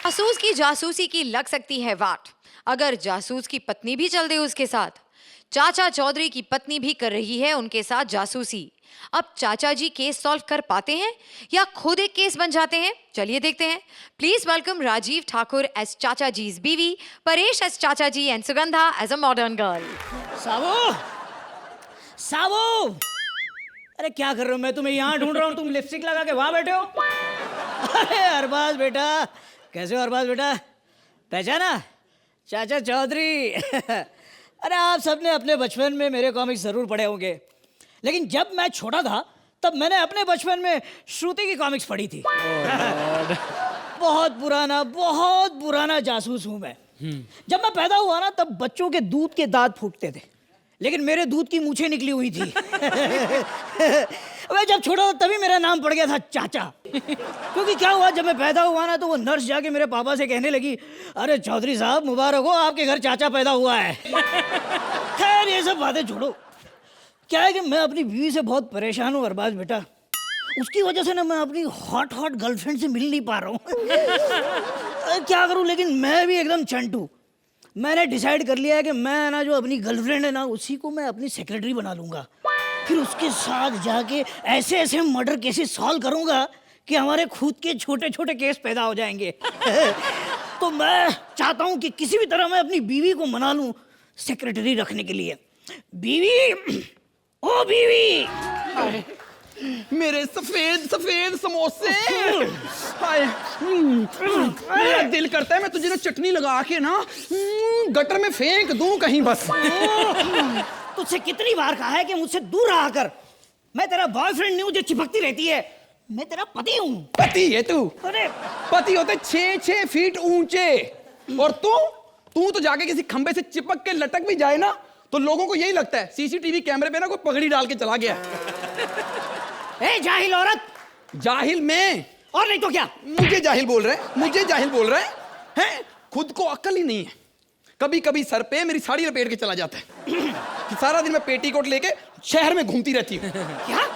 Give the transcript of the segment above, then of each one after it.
जासूस की जासूसी की लग सकती है वाट, अगर जासूस की पत्नी भी चल दे उसके साथ। चाचा चौधरी की पत्नी भी कर रही है उनके साथ जासूसी। अब चाचा जी केस सॉल्व कर पाते हैं या खुद एक केस बन जाते हैं? चलिए देखते हैं। Please welcome Rajiv Thakur as chacha ji's biwi, Paresh as chacha ji and Sugandha as a modern girl. Sabu, Sabu, अरे क्या कर रहे हो? मैं तुम्हें यहाँ ढूंढ रहा हूँ, तुम लिपस्टिक लगा के वहाँ बैठे हो। अरे अरबाज बेटा, कैसे हो अरबाज बेटा? पहचाना? चाचा चौधरी। अरे आप सबने अपने बचपन में मेरे कॉमिक्स जरूर पढ़े होंगे, लेकिन जब मैं छोटा था तब मैंने अपने बचपन में श्रुति की कॉमिक्स पढ़ी थी। बहुत पुराना जासूस हूँ मैं। जब मैं पैदा हुआ ना तब बच्चों के दूध के दांत फूटते थे, लेकिन मेरे दूध की मूछें निकली हुई थी। मैं जब छोटा था तभी मेरा नाम पड़ गया था चाचा। क्योंकि क्या हुआ, जब मैं पैदा हुआ ना तो वो नर्स जाके मेरे पापा से कहने लगी, अरे चौधरी साहब मुबारक हो, आपके घर चाचा पैदा हुआ है। खैर ये सब बातें छोड़ो। क्या है कि मैं अपनी बीवी से बहुत परेशान हूँ अरबाज बेटा। उसकी वजह से ना मैं अपनी हॉट गर्लफ्रेंड से मिल नहीं पा रहा हूँ। क्या करूँ, लेकिन मैं भी एकदम चंटू। मैंने डिसाइड कर लिया है कि मैं ना जो अपनी गर्लफ्रेंड है ना उसी को मैं अपनी सेक्रेटरी बना लूँगा। फिर उसके साथ जाके ऐसे ऐसे मर्डर केसेस सॉल्व करूँगा कि हमारे खुद के छोटे छोटे केस पैदा हो जाएंगे। तो मैं चाहता हूँ कि किसी भी तरह मैं अपनी बीवी को मना लूँ सेक्रेटरी रखने के लिए। बीवी, ओ बीवी, मेरे सफेद सफेद समोसे। हाय, मेरा दिल करता है मैं तुझे ना चटनी लगा के ना गटर में फेंक दूं कहीं बस। तुझसे कितनी बार कहा है कि मुझसे दूर रहा कर। मैं तेरा बॉयफ्रेंड नहीं हूँ जो चिपकती रहती है, मैं तेरा पति हूँ। पति है तू? अरे पति होते 6-6 फीट ऊंचे, और तू तो जाके किसी खंबे से चिपक के लटक भी जाए ना तो लोगों को यही लगता है सीसीटीवी कैमरे पे ना कोई पगड़ी डाल के चला गया। ए जाहिल औरत। जाहिल मैं? और नहीं तो क्या? मुझे जाहिल बोल रहे हैं? मुझे जाहिल बोल रहे हैं? खुद को अक्ल ही नहीं है। कभी कभी सर पे मेरी साड़ी लपेट के चला जाता है कि सारा दिन मैं पेटीकोट लेके शहर में घूमती रहती हूँ। क्या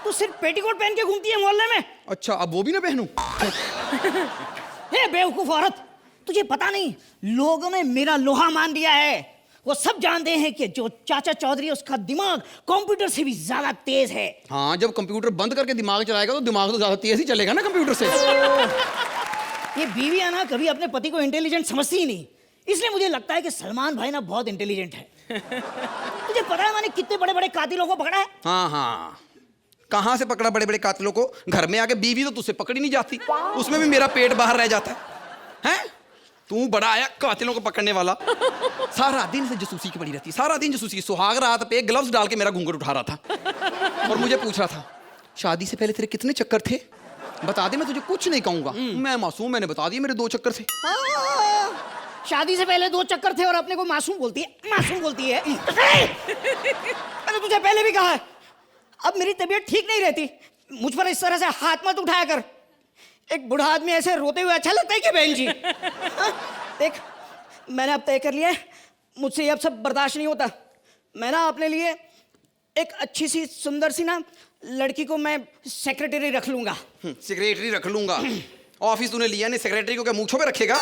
तू सिर्फ पेटीकोट पहन के घूमती है मोहल्ले में? अच्छा, अब वो भी ना पहनूं? ए बेवकूफ औरत, तुझे पता नहीं लोगों ने मेरा लोहा मान दिया है। वो सब जानते हैं कि जो चाचा चौधरी है उसका दिमाग कंप्यूटर से भी ज्यादा तेज है। हाँ, जब कंप्यूटर बंद करके दिमाग चलाएगा तो दिमाग तो ज्यादा तेज ही चलेगा ना कंप्यूटर से। ये बीवी है ना कभी अपने पति को इंटेलिजेंट समझती ही नहीं, इसलिए मुझे लगता है कि सलमान भाई ना बहुत इंटेलिजेंट है। तुझे पता है मैंने कितने बड़े बड़े कातिलों को पकड़ा है? हाँ, कहाँ से पकड़ा बड़े बड़े कातिलों को? घर में आके बीवी तो तुझसे पकड़ी नहीं जाती, उसमें भी मेरा पेट बाहर रह जाता है। तू बड़ा आया कातिलों को पकड़ने वाला। सारा दिन से जासूसी की पड़ी रहती, सारा दिन जासूसी की। सुहाग रात पे ग्लव्स डाल के मेरा घूंघट उठा रहा था और मुझे पूछ रहा था, शादी से पहले तेरे कितने चक्कर थे? बता दे, मैं तुझे कुछ नहीं कहूंगा। मैं मासूम, मैंने बता दिया मेरे 2 चक्कर थे। शादी से पहले 2 चक्कर थे और अपने को मासूम बोलती है, मासूम बोलती है। मैंने तुझे पहले भी कहा है, अब मेरी तबीयत ठीक नहीं रहती, मुझ पर इस तरह से हाथ मत उठाया कर। एक बूढ़ा आदमी ऐसे रोते हुए अच्छा लगता है क्या बहन जी? देख, मैंने अब तय कर लिया है, मुझसे ये अब सब बर्दाश्त नहीं होता। मैं ना अपने लिए एक अच्छी सी सुंदर सी ना लड़की को मैं सेक्रेटरी रख लूंगा। सेक्रेटरी रख लूंगा? ऑफिस तूने लिया नहीं, सेक्रेटरी को क्या मूंछों पे रखेगा?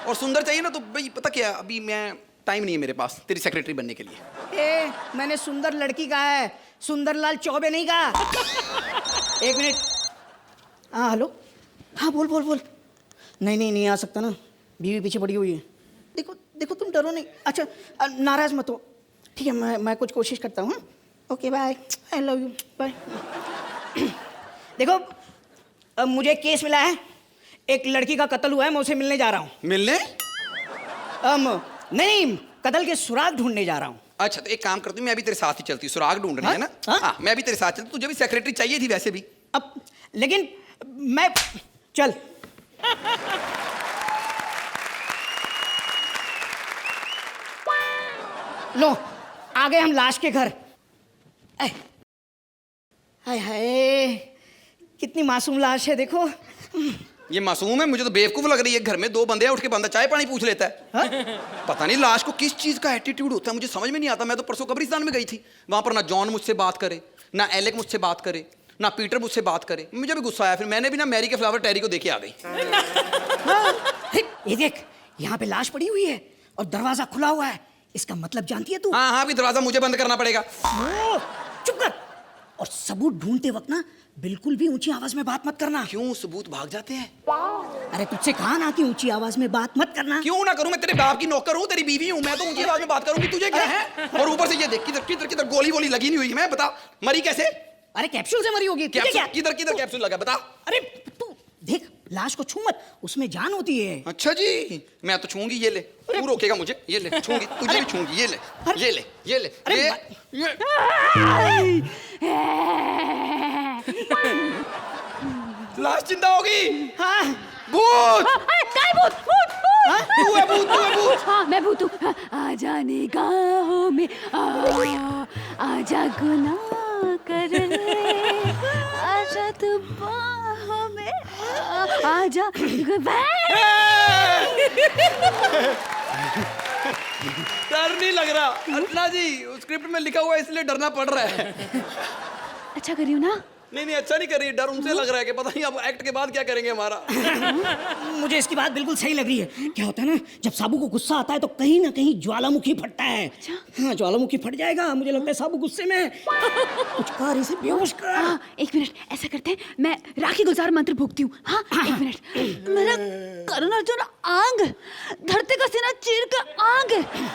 और सुंदर चाहिए ना तो भाई पता क्या, अभी मैं टाइम नहीं है मेरे पास तेरी सेक्रेटरी बनने के लिए। मैंने सुंदर लड़की कहा है, सुंदरलाल चौबे नहीं कहा। 1 मिनट। हाँ हेलो, हाँ बोल। नहीं आ सकता ना, बीवी पीछे पड़ी हुई है। देखो तुम डरो नहीं। अच्छा नाराज मत हो, ठीक है, मैं कुछ कोशिश करता हूँ। Okay bye, I love you, bye. देखो अब मुझे केस मिला है, एक लड़की का कत्ल हुआ है, मैं उसे मिलने जा रहा हूँ। मिलने? नहीं, कत्ल के सुराग ढूंढने जा रहा हूँ। अच्छा तो एक काम करती हूँ, मैं भी तेरे साथ ही चलती हूँ। सुराग ढूंढनी है ना? हाँ, मैं भी तेरे साथ चलती। तुझे भी सेक्रेटरी चाहिए थी वैसे भी। अब लेकिन मैं चल। लो आ गए हम लाश के घर। हाय हाय, कितनी मासूम लाश है देखो। ये मासूम है? मुझे तो बेवकूफ लग रही है। घर में 2 बंदे हैं, उठ के बंदा चाय पानी पूछ लेता है। हा? पता नहीं लाश को किस चीज का एटीट्यूड होता है, मुझे समझ में नहीं आता। मैं तो परसों कब्रिस्तान में गई थी, वहां पर ना जॉन मुझसे बात करे, ना एलेक मुझसे बात करे, ना पीटर मुझसे बात करे। मुझे भी गुस्सा आया, फिर मैंने भी ना मैरी के फ्लावर टेरी को देखे आ गई। ये देख, यहाँ पे लाश पड़ी हुई है और दरवाजा खुला हुआ है। इसका मतलब जानती है तू? हाँ हाँ, भी दरवाजा मुझे बंद करना पड़ेगा। चुप कर। और सबूत ढूंढते वक्त ना बिल्कुल भी ऊंची आवाज में बात मत करना। क्यों, सबूत भाग जाते हैं? अरे तुझसे कहा ना कि ऊंची आवाज में बात मत करना। क्यों ना करूं? मैं तेरे बाप की नौकर हूं, तेरी बीवी हूं, मैं तो ऊंची आवाज में बात करूंगी, तुझे क्या है? और ऊपर से ये देख, किधर किधर किधर गोली वोली लगी नहीं हुई। मैं बता, मरी कैसे? अरे कैप्सूल से मरी होगी। तुझे क्या? किधर किधर कैप्सूल लगा, बता। अरे तू देख, लाश को छू मत, उसमें जान होती है। अच्छा जी, मैं तो छूंगी। ये ले, तू रोकेगा मुझे? ये ले, छूंगी, तुझे भी छूंगी। ये ले, ये ले, ये ले, ये लाश जिंदा होगी। हाँ। भूत! काय भूत भूत भूत तू है भूत, तू है भूत। हाँ मैं भूत हूँ। आजा निगाहों में आजा गुनाह कर ले, आजा तू बाहों में आजा। डर नहीं लग रहा अर्चना जी, स्क्रिप्ट में लिखा हुआ है इसलिए डरना पड़ रहा है। अच्छा करी हूँ ना? नहीं अच्छा नहीं कर रही, डर उनसे लग रहा है कि पता नहीं अब एक्ट के बाद क्या करेंगे हमारा। मुझे इसकी बात बिल्कुल सही लग रही है। क्या होता है ना, जब साबू को गुस्सा आता है तो कहीं ना कहीं ज्वालामुखी फटता है। हाँ, ज्वालामुखी फट जाएगा। मुझे लगता है साबू गुस्से में है। कुछ कर, इसे बेहोश कर। हाँ, एक मिनट, ऐसा करते हैं, मैं राखी गुजार मंत्र फूकती हूँ। हाँ, एक मिनट। मेरा करण अर्जुन आंग, धरती का सीना चीर का आंग,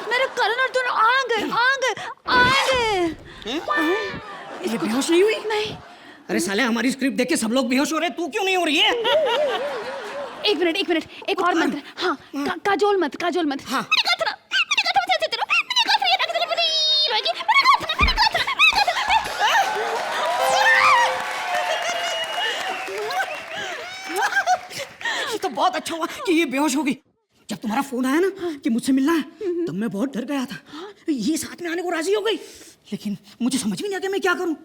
मेरा करण अर्जुन आंग आंग आंग। ये बेहोश नहीं हुई? नहीं। अरे साले, हमारी स्क्रिप्ट देख के सब लोग बेहोश हो रहे हैं, तू क्यों नहीं हो रही है? एक मिनट, एक और मंत्र। हाँ, काजोल मंत्र, काजोल मंत्र। हाँ। ये तो बहुत अच्छा हुआ कि ये बेहोश हो गई। जब तुम्हारा फोन आया ना कि मुझसे मिलना है, तब मैं बहुत डर गया था। ये साथ में आने को राजी हो गई, लेकिन मुझे समझ में नहीं आ गया मैं क्या करूं।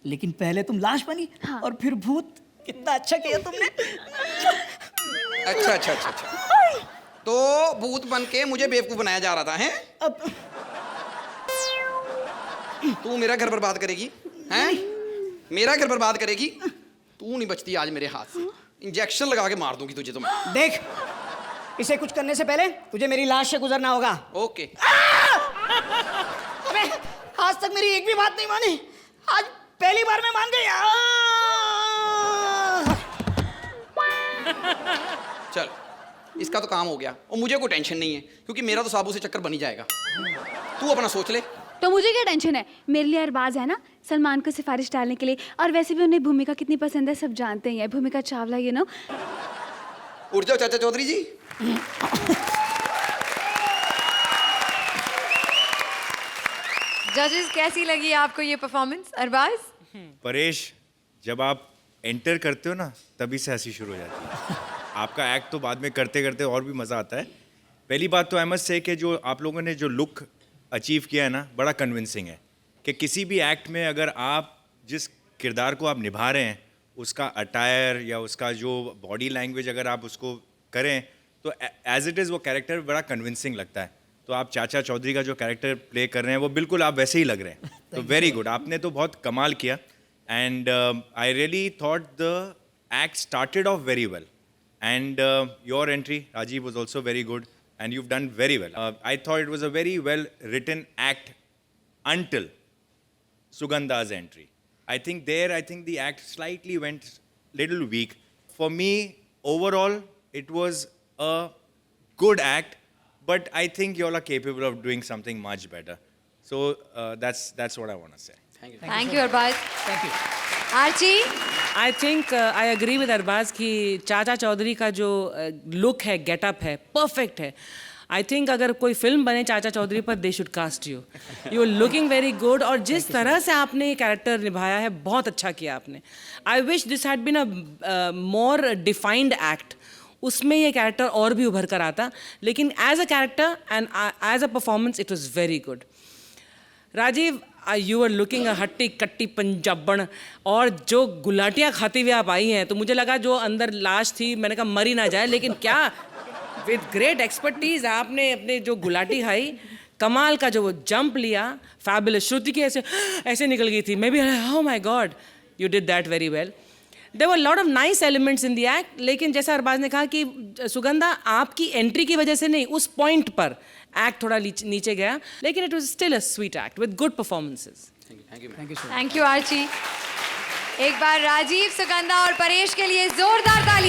लेकिन पहले तुम लाश बनी और फिर भूत। कितना अच्छा किया तुमने। अच्छा। तो भूत बन के मुझे बेवकूफ बनाया जा रहा था, हैं? अब तू मेरा घर बर्बाद करेगी, हैं? मेरा घर बर्बाद करेगी? तू नहीं बचती आज मेरे हाथ से। इंजेक्शन लगा के मार दूंगी तुझे तो मैं। देख, इसे कुछ करने से पहले तुझे मेरी लाश से गुजरना होगा। ओके। अबे, आज तक मेरी एक भी बात नहीं मानी, आज पहली बार मैं मान गई। चल, इसका तो काम हो गया और मुझे कोई टेंशन नहीं है, क्योंकि मेरा तो साबू से चक्कर बन ही जाएगा। तू अपना सोच ले। तो मुझे क्या टेंशन है? मेरे लिए अरबाज है ना सलमान को सिफारिश डालने के लिए, और वैसे भी उन्हें भूमिका कितनी पसंद है सब जानते ही हैं। भूमिका चावला, यू नो। उठ जाओ चाचा चौधरी जी। जजेस, कैसी लगी आपको ये परफॉर्मेंस अरबाज? परेश, जब आप एंटर करते हो ना तभी से हंसी शुरू हो जाती है। आपका एक्ट तो बाद में करते करते और भी मज़ा आता है। पहली बात तो आई मस्ट से कि जो आप लोगों ने जो लुक अचीव किया है ना, बड़ा कन्विंसिंग है कि किसी भी एक्ट में अगर आप जिस किरदार को आप निभा रहे हैं उसका अटायर या उसका जो बॉडी लैंग्वेज अगर आप उसको करें तो एज इट इज़ वो कैरेक्टर बड़ा कन्विंसिंग लगता है। तो आप चाचा चौधरी का जो कैरेक्टर प्ले कर रहे हैं वो बिल्कुल आप वैसे ही लग रहे हैं। तो वेरी गुड, आपने तो बहुत कमाल किया। And I really thought the act started off very well and your entry Rajiv was also very good and you've done very well. I thought it was a very well written act until Sugandha's entry. I think the act slightly went little weak. For me, overall, it was a good act, but I think you all are capable of doing something much better. So that's what I want to say. Thank you Arbaaz. Thank you. Archie, I think I agree with Arbaaz कि चाचा चौधरी का जो look है, getup है, perfect है। I think अगर कोई film बने चाचा चौधरी पर, they should cast you. You are looking very good, और जिस तरह से आपने ये कैरेक्टर निभाया है बहुत अच्छा किया आपने। I wish this had been a more defined act, उसमें ये कैरेक्टर और भी उभर कर आता, लेकिन as a character and as a performance it was very good. Rajiv, you are looking a hatti katti पंजाबन, और जो गुलाटियाँ खाती हुई आप आई हैं तो मुझे लगा जो अंदर लाश थी, मैंने कहा मरी ना जाए, लेकिन क्या विद ग्रेट एक्सपर्टीज आपने अपने जो गुलाटी खाई, कमाल का जो वो जंप लिया, फैबुलस। श्रुति की ऐसे निकल गई थी, मैं भी, oh my God, You did that very well. There were a lot of nice elements in the act, लेकिन जैसा अरबाज ने कहा कि सुगंधा आपकी एंट्री की वजह से नहीं, उस पॉइंट पर एक्ट थोड़ा नीचे गया, लेकिन it was still a sweet act with good performances. Thank you Archie. एक बार राजीव, सुगंधा और परेश के लिए जोरदार ताली।